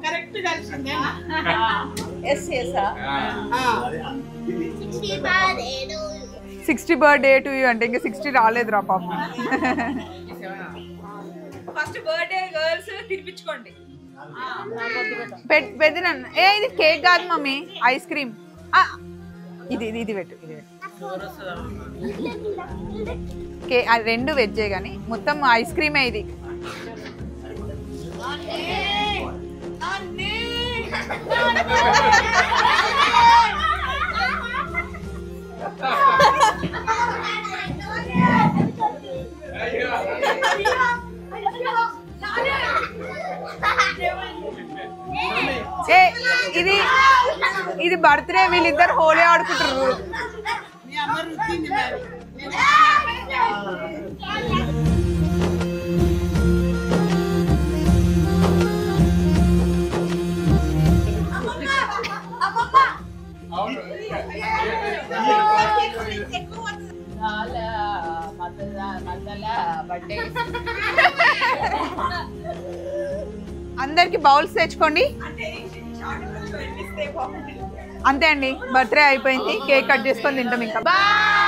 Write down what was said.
Correct కలిసిందే. ఎస్ ఎస్ 60 బర్త్డే టు యూ అంటే ఇంకా 60 రాలేదురా పాపం. ఫస్ట్ బర్త్డే గర్ల్స్ తినిపించుకోండి. పెద్ద ఇది కేక్ కాదు మమ్మీ, ఐస్ క్రీమ్. ఇది ఇది ఇది పెట్టు, ఇది పెట్టు. రెండు వెజ్జే కానీ మొత్తం ఐస్ క్రీమే ఇది. ఇది ఇది బర్త్డే, వీళ్ళిద్దరు హోలీ ఆడుకుంటారు. అందరికి బౌల్స్ తెచ్చుకోండి. అంతే అండి, బర్త్డే అయిపోయింది, కేక్ కట్ చేసుకొని తింటాం ఇంకా. బాయ్.